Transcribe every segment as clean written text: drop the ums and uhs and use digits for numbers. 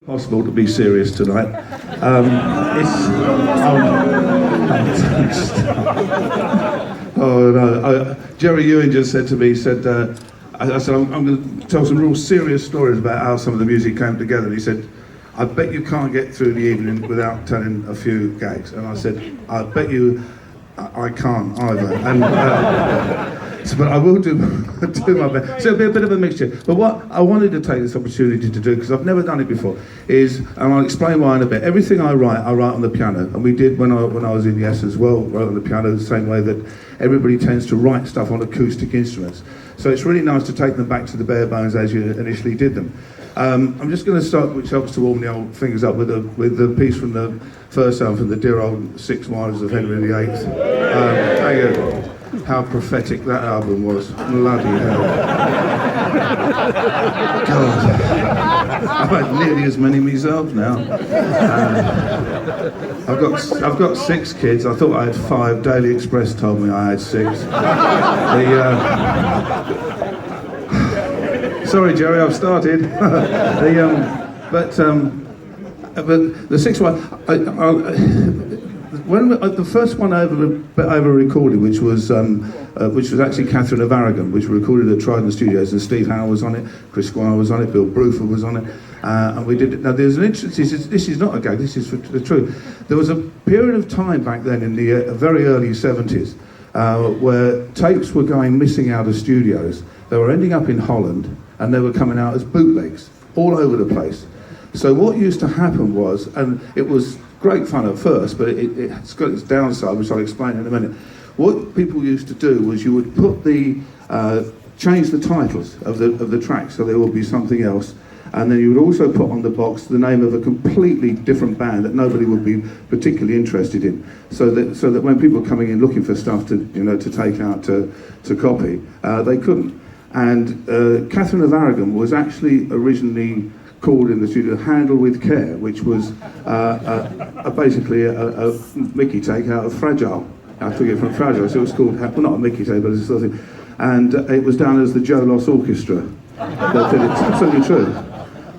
Possible to be serious tonight. Oh no! Jerry Ewing just said to me, I said, I'm going to tell some real serious stories about how some of the music came together. And he said, I bet you can't get through the evening without telling a few gags. And I said, I bet you I can't either. And but I will do my best. So it'll be a bit of a mixture. But what I wanted to take this opportunity to do, because I've never done it before, is, and I'll explain why in a bit, everything I write on the piano. And we did when I was in Yes as well, wrote on the piano the same way that everybody tends to write stuff on acoustic instruments. So it's really nice to take them back to the bare bones as you initially did them. I'm just going to start, which helps to warm the old fingers up, with the piece from the first album, from the dear old Six Wives of Henry VIII. How prophetic that album was. Bloody hell. God. I've had nearly as many myself now. I've got 6 kids. I thought I had 5. Daily Express told me I had 6. Sorry, Jerry, I've started. But the 6th one, when the first one I ever recorded, which was actually Catherine of Aragon, which we recorded at Trident Studios, and Steve Howe was on it, Chris Squire was on it, Bill Bruford was on it, and we did it. Now there's an interesting. This is not a gag. This is for the truth. There was a period of time back then in the very early 70s where tapes were going missing out of studios. They were ending up in Holland, and they were coming out as bootlegs all over the place. So what used to happen was, and it was great fun at first, but it's got its downside, which I'll explain in a minute. What people used to do was you would put change the titles of the tracks, so there would be something else, and then you would also put on the box the name of a completely different band that nobody would be particularly interested in, so that when people were coming in looking for stuff to take out to copy, they couldn't. And Catherine of Aragon was actually originally called in the studio Handle with Care, which was basically a Mickey take out of Fragile. I took it from Fragile, so it was called, well, not a Mickey take, but it's something. And it was down as the Joe Loss Orchestra. It's absolutely true.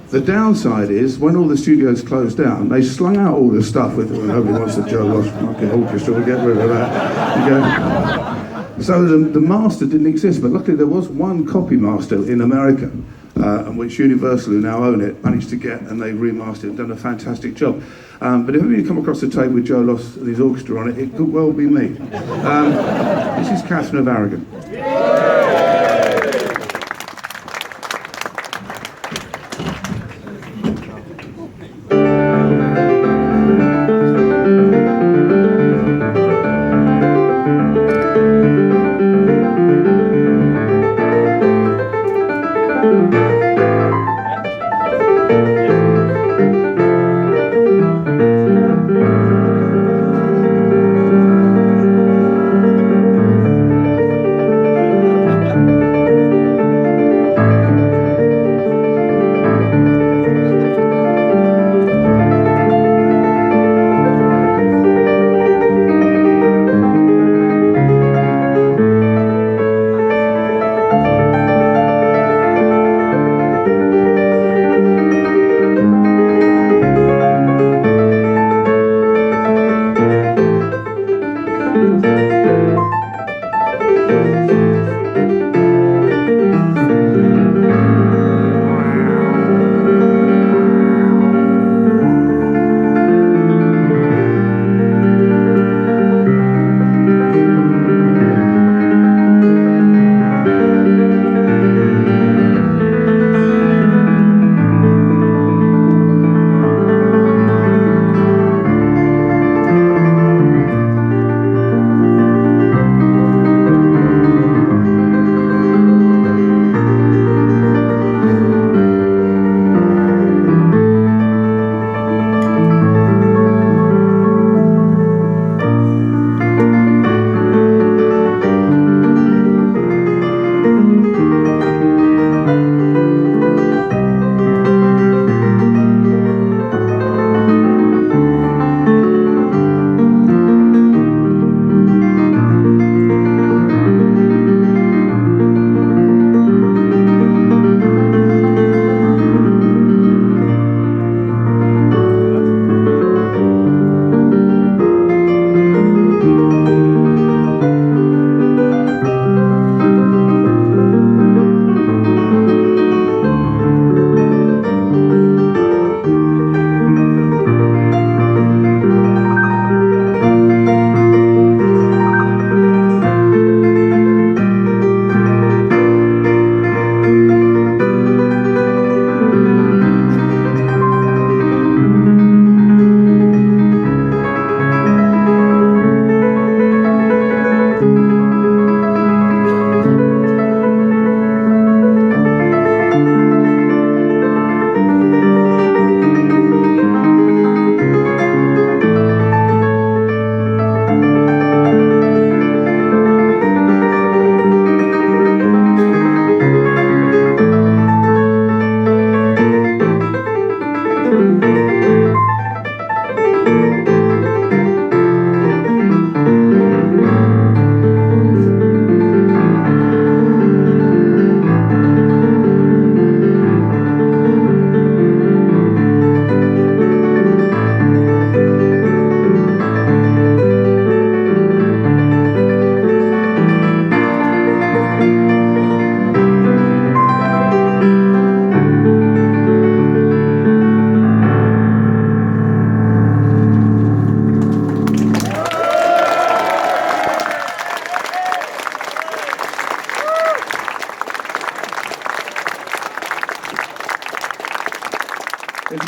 The downside is, when all the studios closed down, they slung out all this stuff with, well, nobody wants the Joe Loss fucking orchestra, we'll get rid of that. So the master didn't exist, but luckily there was one copy master in America, and which Universal, who now own it, managed to get, and they remastered it and done a fantastic job. But if ever you come across a tape with Joe Loss and his orchestra on it, it could well be me. This is Catherine of Aragon.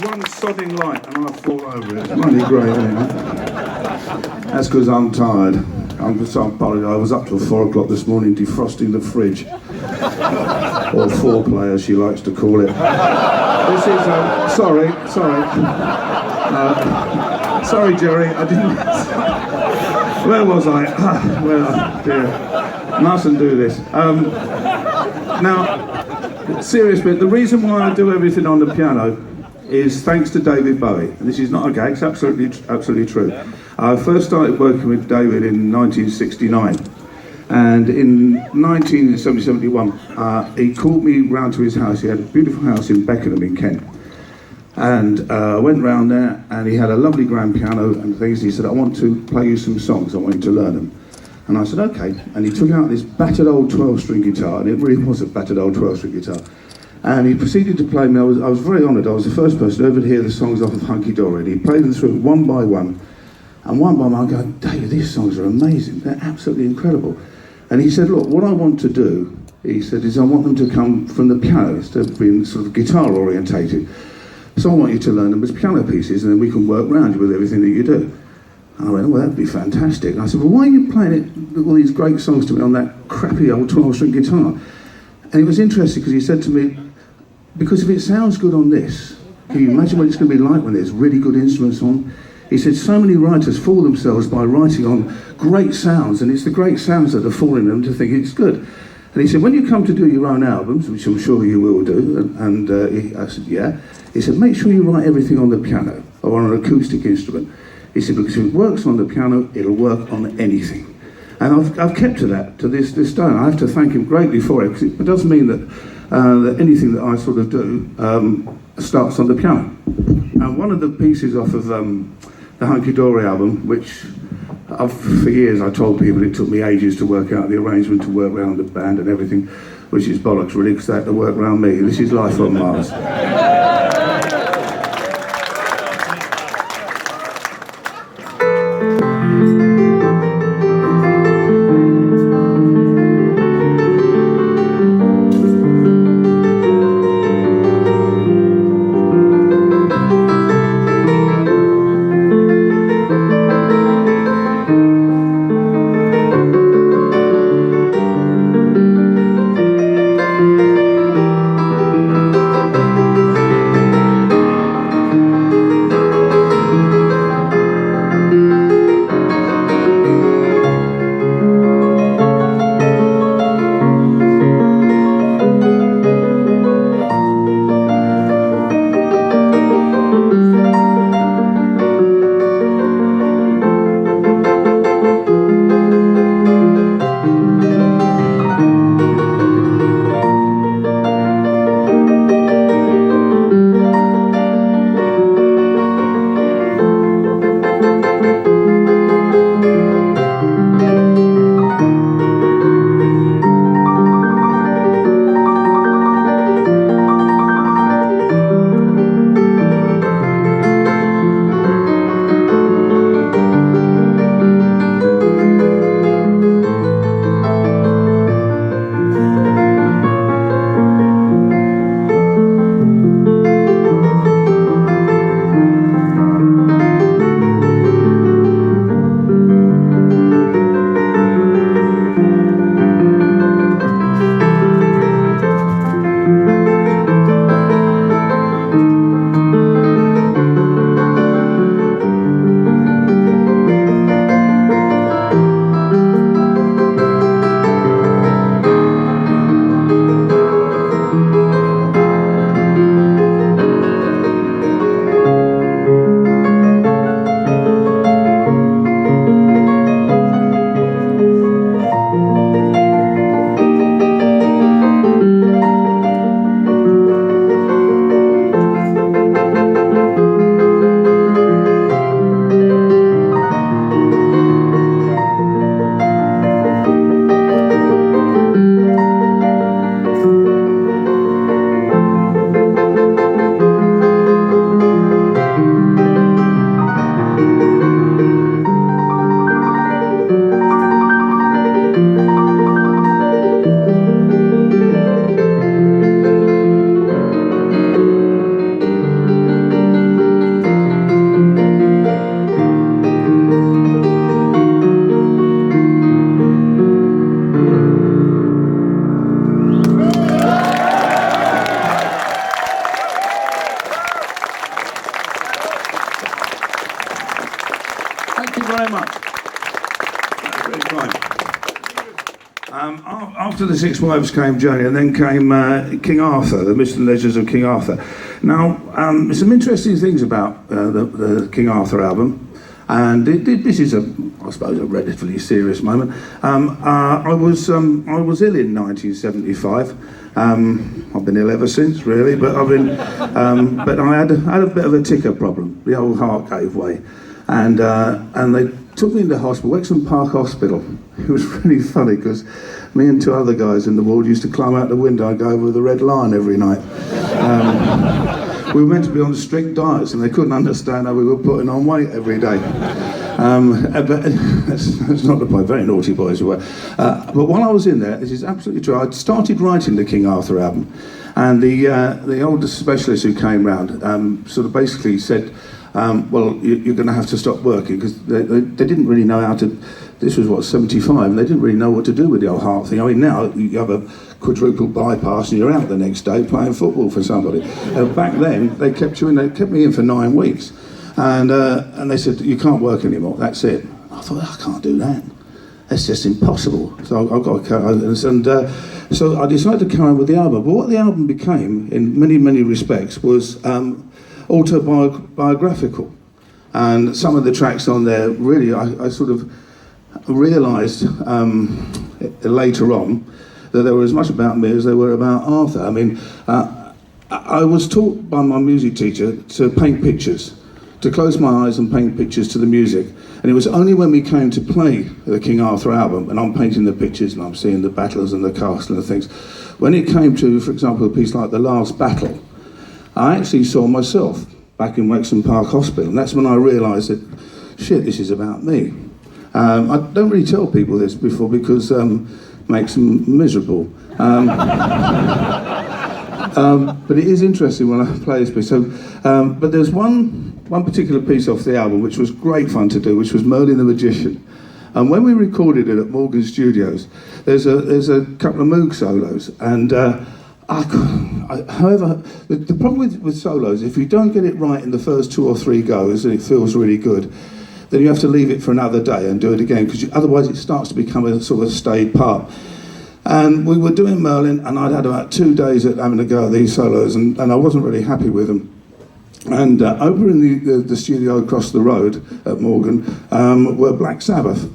one sodding light and I fall over it. It's bloody great, isn't it? That's because I'm tired. I was up till 4 o'clock this morning defrosting the fridge. Or foreplay, as she likes to call it. This is, sorry, Jerry, I didn't... Where was I? Dear. Mustn't do this. Now, serious bit, the reason why I do everything on the piano is thanks to David Bowie. And this is not a gag, it's absolutely true. I first started working with David in 1969. And in 1971, he called me round to his house. He had a beautiful house in Beckenham in Kent. And I went round there, and he had a lovely grand piano and things. He said, I want to play you some songs, I want you to learn them. And I said, okay. And he took out this battered old 12-string guitar, and it really was a battered old 12-string guitar. And he proceeded to play me. I was very honoured. I was the first person to ever hear the songs off of Hunky Dory. And he played them through one by one. And one by one, I'm going, David, these songs are amazing. They're absolutely incredible. And he said, look, what I want to do, he said, is I want them to come from the piano instead of being sort of guitar orientated. So I want you to learn them as piano pieces, and then we can work around you with everything that you do. And I went, well, that'd be fantastic. And I said, well, why are you playing all these great songs to me on that crappy old 12-string guitar? And it was interesting because he said to me, because if it sounds good on this, can you imagine what it's going to be like when there's really good instruments on? He said, so many writers fool themselves by writing on great sounds, and it's the great sounds that are fooling them to think it's good. And he said, when you come to do your own albums, which I'm sure you will do, I said, yeah. He said, make sure you write everything on the piano or on an acoustic instrument. He said, because if it works on the piano, it'll work on anything. And I've kept to that to this day. I have to thank him greatly for it, because it does mean that anything that I sort of do starts on the piano. And one of the pieces off of the Hunky Dory album, which for years I told people it took me ages to work out the arrangement, to work around the band and everything, which is bollocks really, because they had to work around me. This is Life on Mars. very much. That's very kind. After the Six Wives came Johnny, and then came King Arthur, the Myths and Legends of King Arthur. Now, there's some interesting things about the King Arthur album, and this is I suppose, a relatively serious moment. I was ill in 1975. I've been ill ever since, really, but but I had a bit of a ticker problem. The old heart gave way, and they took me into hospital, Wakeman Park Hospital. It was really funny because me and two other guys in the ward used to climb out the window and go over the Red Line every night. We were meant to be on strict diets, and they couldn't understand how we were putting on weight every day. But that's not the point. Very naughty boys we were. But while I was in there, this is absolutely true. I'd started writing the King Arthur album, and the older specialist who came round sort of basically said, well, you're going to have to stop working, because they didn't really know how to. This was, 75, and they didn't really know what to do with the old heart thing. I mean, now you have a quadruple bypass and you're out the next day playing football for somebody. Back then, they kept me in for 9 weeks. And they said, you can't work anymore, that's it. I thought, I can't do that. That's just impossible. So I got so I decided to carry on with the album. But what the album became, in many, many respects, was autobiographical. And some of the tracks on there, really, I sort of realised later on that they were as much about me as they were about Arthur. I mean, I was taught by my music teacher to paint pictures, to close my eyes and paint pictures to the music. And it was only when we came to play the King Arthur album, and I'm painting the pictures and I'm seeing the battles and the castle and the things, when it came to, for example, a piece like The Last Battle, I actually saw myself back in Wakeman Park Hospital, and that's when I realised that, shit, this is about me. I don't really tell people this before because it makes them miserable. But it is interesting when I play this piece. So, but there's one particular piece off the album which was great fun to do, which was Merlin the Magician. And when we recorded it at Morgan Studios, there's a couple of Moog solos, and however, the problem with solos, if you don't get it right in the first 2 or 3 goes and it feels really good, then you have to leave it for another day and do it again, because otherwise it starts to become a sort of staid part. And we were doing Merlin, and I'd had about 2 days at having a go at these solos, and I wasn't really happy with them. And over in the studio across the road at Morgan were Black Sabbath.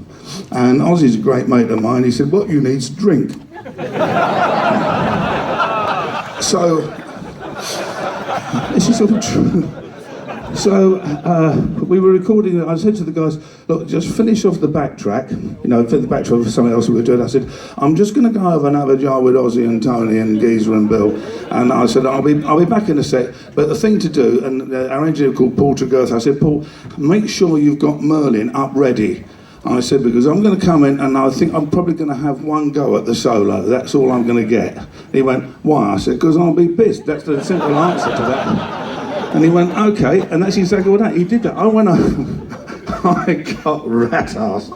And Ozzy's a great mate of mine. He said, what you need's drink. So, this is all true. So we were recording. I said to the guys, "Look, just finish off the backtrack. You know, for the backtrack for something else we were doing." I said, "I'm just going to go over and have a jar with Ozzy and Tony and Geezer and Bill." And I said, "I'll be back in a sec." But the thing to do, and our engineer called Paul Tregerth, I said, "Paul, make sure you've got Merlin up ready." I said, because I'm going to come in and I think I'm probably going to have one go at the solo. That's all I'm going to get. He went, "Why?" I said, "Because I'll be pissed." That's the simple answer to that. And he went, "Okay," and that's exactly what that. He did that. I went over, I got rat-assed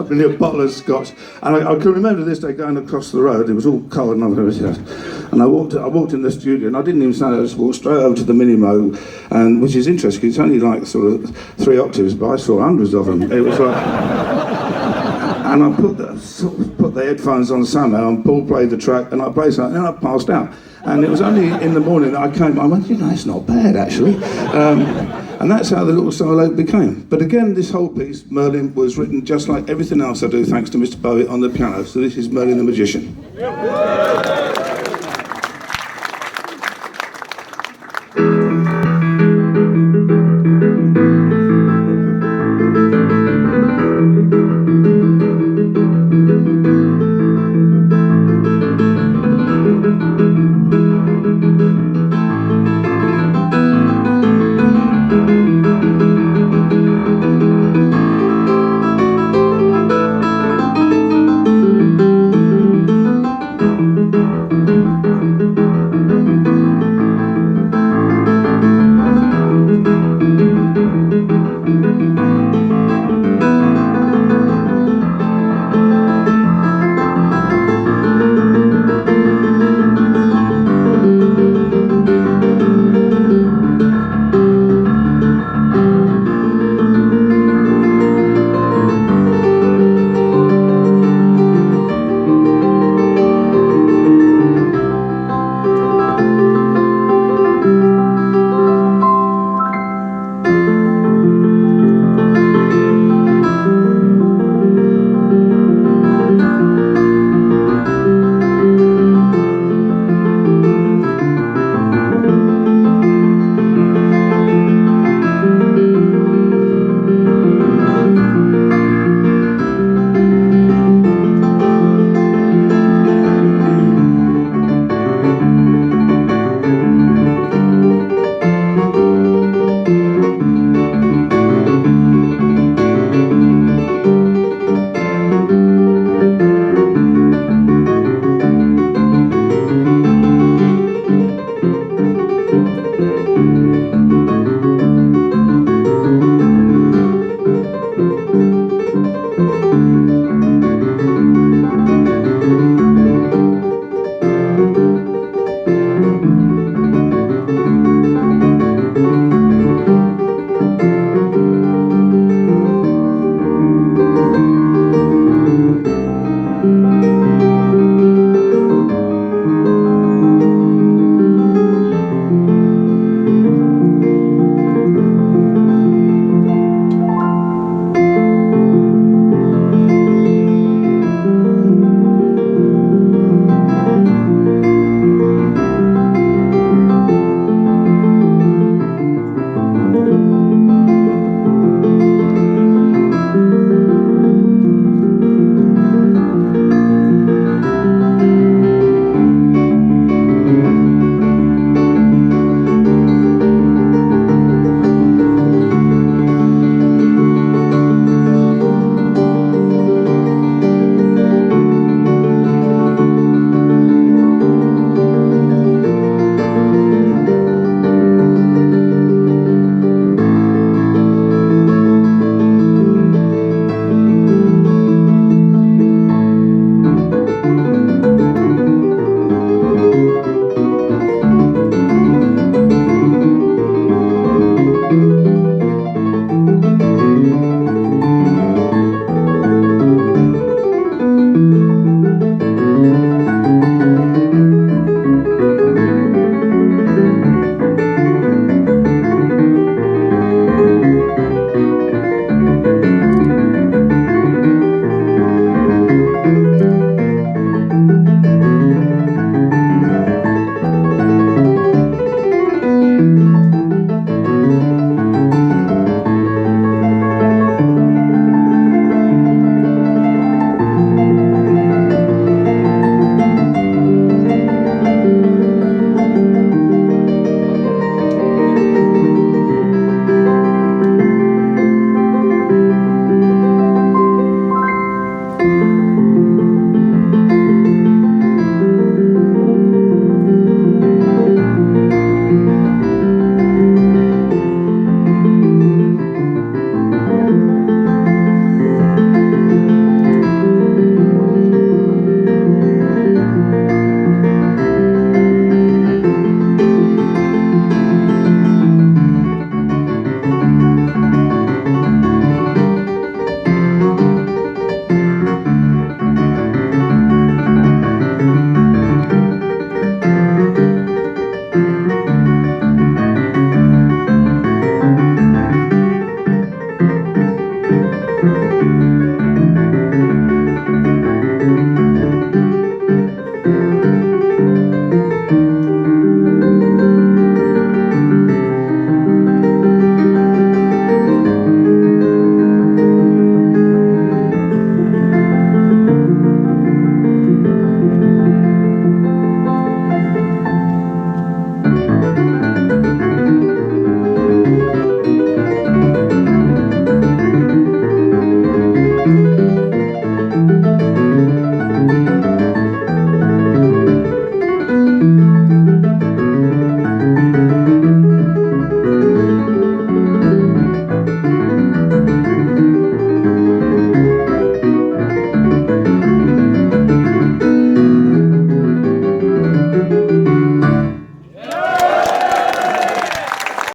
with a bottle of scotch. And I can remember this day going across the road, it was all cold and I walked in the studio, and I didn't even stand there, I just walked straight over to the Minimo, and which is interesting, because it's only like sort of 3 octaves, but I saw hundreds of them. It was like... And I put the headphones on somehow, and Paul played the track, and I played something, and I passed out. And it was only in the morning that I went, it's not bad, actually. And that's how the little solo became. But again, this whole piece, Merlin, was written just like everything else I do, thanks to Mr. Bowie on the piano. So this is Merlin the Magician.